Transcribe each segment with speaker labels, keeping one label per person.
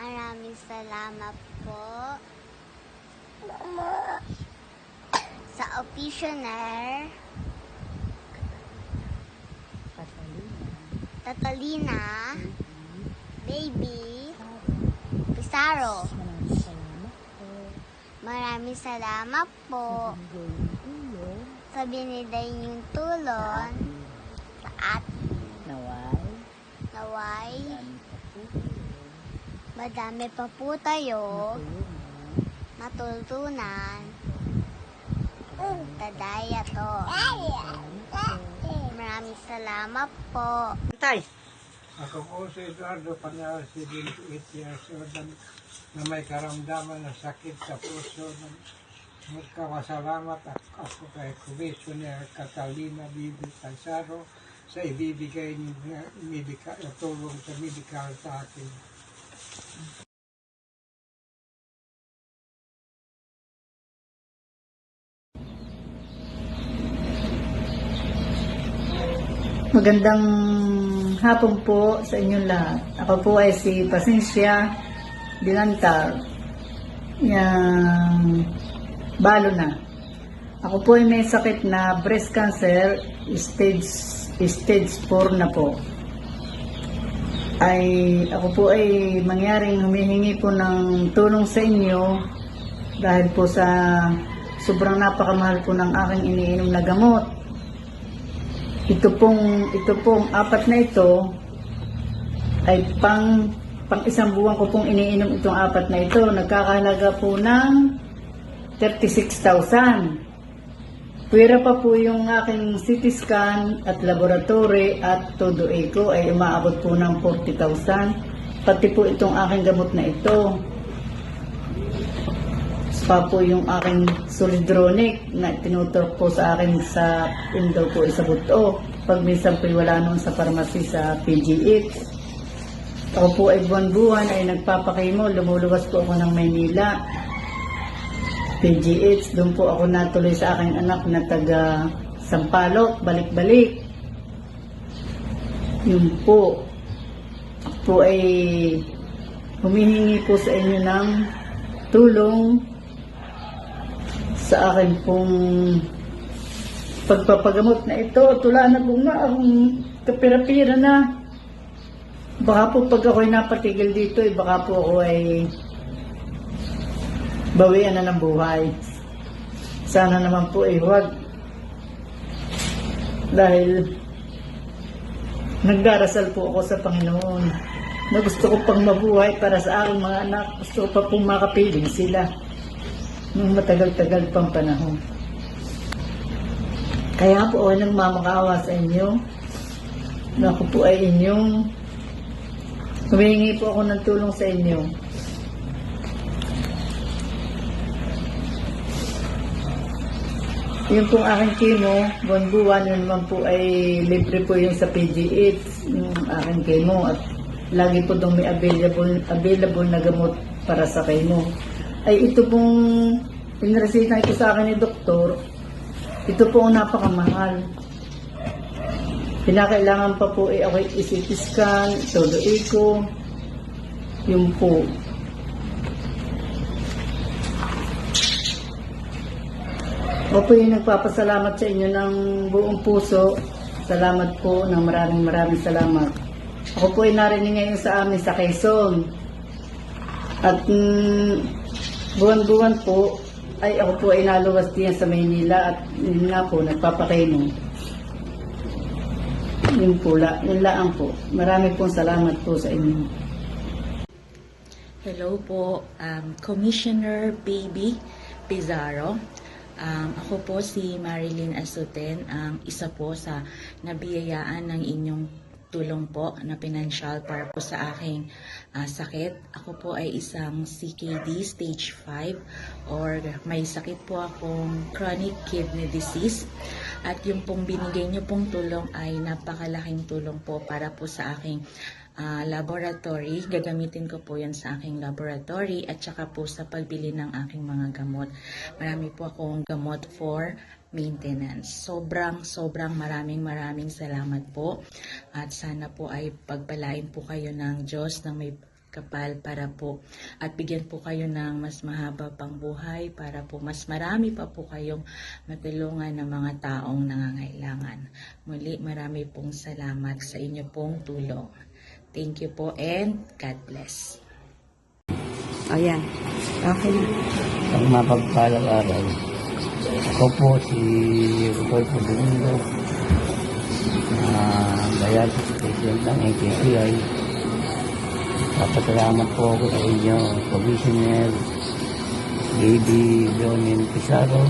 Speaker 1: Maraming salamat po sa officialer Tatalina, Baby, Pizarro. Maraming salamat po sa binigay niyong tulong sa atin. Naway, madami pa po tayo matutunan. Tadaya to. Maraming salamat po.
Speaker 2: Tay.
Speaker 3: Ako po si Eduardo Panyal, 78 years old, na may karamdaman na sakit sa puso. Magkakasalamat ako kay Commissioner Catalina Bibi Pizarro sa ibibigay niya tulong sa medical sa akin.
Speaker 2: Magandang hapon po sa inyong lahat. Ako po ay si Pasensya Dilantar. Balo na. Ako po ay may sakit na breast cancer, stage 4 na po. Ako po ay mangyaring humihingi po ng tulong sa inyo dahil po sa sobrang napakamahal po ng aking iniinom na gamot. Ito pong apat na ito ay pang isang buwan ko pong iniinom itong apat na ito. Nagkakahalaga po ng 36,000. Pwera pa po yung aking CT scan at laboratory at todo echo ay umaabot po ng 40,000. Pati po itong aking gamot na ito. Pa po yung aking solidronic na tinuturok po sa akin sa indaw po sa buto. Pag minsan po wala noon sa pharmacy sa PGH. Ako po ay buwan-buwan ay nagpapakimo. Lumuluwas po ako ng Maynila. PGH, doon po ako natuloy sa aking anak na taga Sampaloc, balik-balik. Yun po. Ako po ay humihingi po sa inyo ng tulong sa akin pong pagpapagamot na ito. Tula na po nga akong kapira-pira na. Baka po pag ako'y napatigil dito, baka po ako ay bawian na ng buhay. Sana naman po ay huwag. Dahil nagdarasal po ako sa Panginoon na gusto ko pang mabuhay para sa aking mga anak. Gusto ko pa pong makapiling sila nung matagal-tagal pang panahon. Kaya po ako nagmamakaawa sa inyo na ako po ay inyong humihingi po ako ng tulong sa inyo. Yung pong aking chemo, buwan-buwan, yun naman po ay libre po yung sa PGH, yung aking chemo, at lagi po itong may available na gamot para sa chemo. Ay ito pong pinresita ito sa akin ni doktor, ito po ang napakamahal. Pinakailangan pa po ako i-CT scan, todo echo, yung po. Ako po yung nagpapasalamat sa inyo ng buong puso. Salamat po ng maraming salamat. Ako po ay narinig ngayon sa amin sa Quezon. At buwan-buwan po, ay ako po ay naluwas din sa Maynila at yun nga po, nagpapakainom. Yun po, yun lang po. Marami pong salamat po sa inyo.
Speaker 4: Hello po, Commissioner Baby Pizarro. Ako po si Marilyn Asuten, ang isa po sa nabiyayaan ng inyong tulong po na pinansyal para po sa aking sakit. Ako po ay isang CKD stage 5 or may sakit po akong chronic kidney disease. At yung pong binigay niyo pong tulong ay napakalaking tulong po para po sa aking laboratory. Gagamitin ko po yan sa aking laboratory at saka po sa pagbili ng aking mga gamot. Marami po akong gamot for maintenance. Sobrang maraming salamat po at sana po ay pagpalain po kayo ng Diyos ng may kapal para po at bigyan po kayo ng mas mahaba pang buhay para po mas marami pa po kayong matulungan ng mga taong nangangailangan. Muli, marami pong salamat sa inyo pong tulong. Thank you po and God bless.
Speaker 5: Ayan. Okay na.
Speaker 6: Ang mapagpalang araw. Ako po si Rodolfo Domingo, dialysis patient ng NKTI. Papasalamat po ako sa inyo, Commissioner Baby Leonin Pizarro,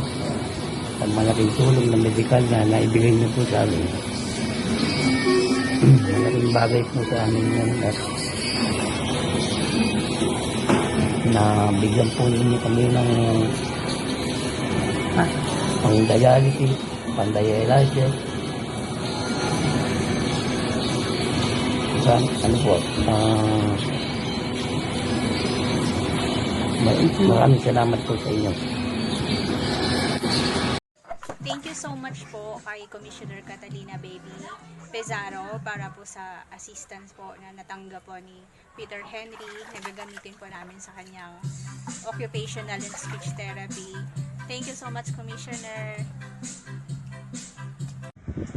Speaker 6: sa malaking tulong na medikal na naibigay niyo po sa amin. Malaking bagay po sa amin yan at na bigyan po ninyo kami ng pang-dialysis, pang-dialysis. Ano po, maraming salamat po sa inyo.
Speaker 7: Thank you so much po kay Commissioner Catalina Baby Pizarro para po sa assistance po na natanggap po ni Peter Henry na gagamitin po namin sa kanyang occupational and speech therapy. Thank you so much, Commissioner.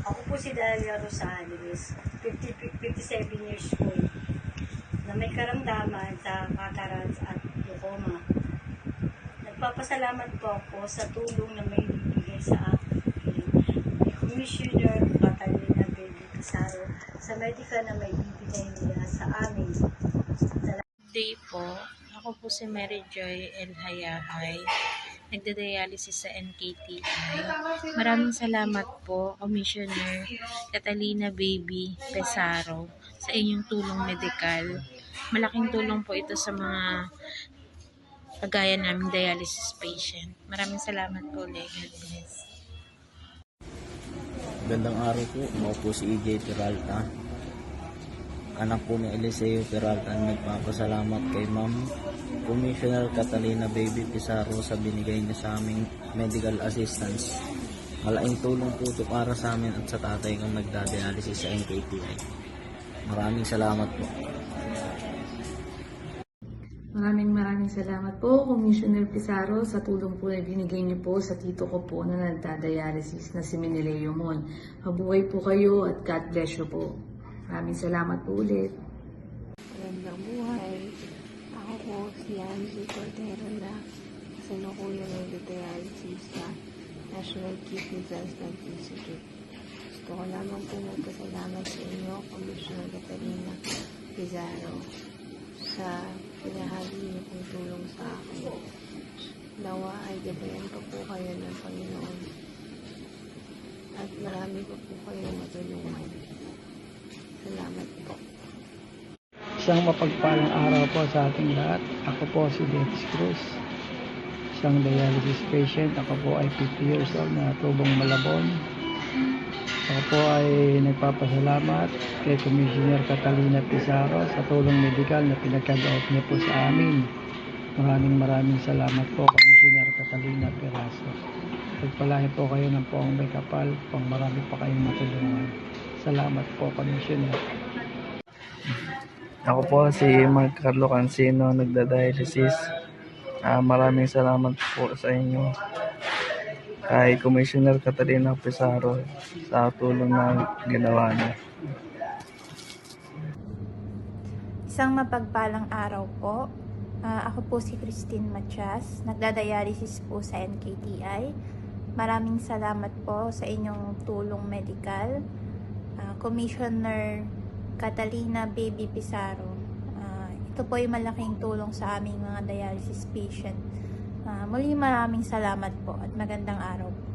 Speaker 2: Ako po si Dalia Rosales, 57 years old, na may karamdaman sa cataracts at glaucoma. Nagpapasalamat po ako sa tulong na may bibigay sa akin ni Commissioner Catalina Baby Pizarro sa medical na may bibigay nila sa amin.
Speaker 8: Day po, ako po si Mary Joy El Hayahay, nagda-dialysis sa NKTI. Maraming salamat po, Commissioner Catalina Baby Pizarro, sa inyong tulong medikal. Malaking tulong po ito sa mga kagaya naming dialysis patient. Maraming salamat po, God bless.
Speaker 6: Gandang araw po, ako po si EJ Peralta. Anak po ni Eliseo Peralta, nagpapasalamat kay Ma'am Commissioner Catalina Baby Pizarro sa binigay niya sa aming medical assistance. Malaking tulong po ito para sa amin at sa tatay kong nagda-dialysis sa NKTI. Maraming salamat po.
Speaker 9: Maraming salamat po, Commissioner Pizarro, sa tulong po na binigay niyo po sa tito ko po na nagda-dialysis na si Meneleo Mon. Mabuhay po kayo at God bless you po. Maraming salamat po ulit.
Speaker 10: Magandang buhay. Ako po si Angie Cordero na sinukuyang nag-dialysis sa National Kidney Transplant Institute. Gusto ko lamang po magpasalamat sa inyo, Commissioner Catalina Pizarro, sa pinahagi niyo pong tulong sa akin. Nawa ay gabayan pa po kayo ng Panginoon at marami pa po kayo matulungan. Salamat po.
Speaker 3: Isang mapagpalang araw po sa ating lahat. Ako po si Dennis Cruz, isang dialysis patient. Ako po ay 50 years old na tubong Malabon. Ako po ay nagpapasalamat kay Commissioner Catalina Pizarro sa tulong medikal na pinagkagaot niya po sa amin. Maraming salamat po, Commissioner Catalina Pizarro. Pagpalain po kayo ng poong may kapal, pang marami pa kayong matulungan. Salamat po, Commissioner.
Speaker 11: Ako po si Mark Carlo Cancino, nagda-dialysis. Maraming salamat po sa inyo kay Commissioner Catalina Pizarro sa tulong na ginawa niya.
Speaker 12: Isang mapagpalang araw po. Ako po si Christine Matias, nagda-dialysis po sa NKTI. Maraming salamat po sa inyong tulong medikal. Commissioner Catalina Baby Pizarro. Ito po ay malaking tulong sa aming mga dialysis patient. Muli maraming salamat po at magandang araw po.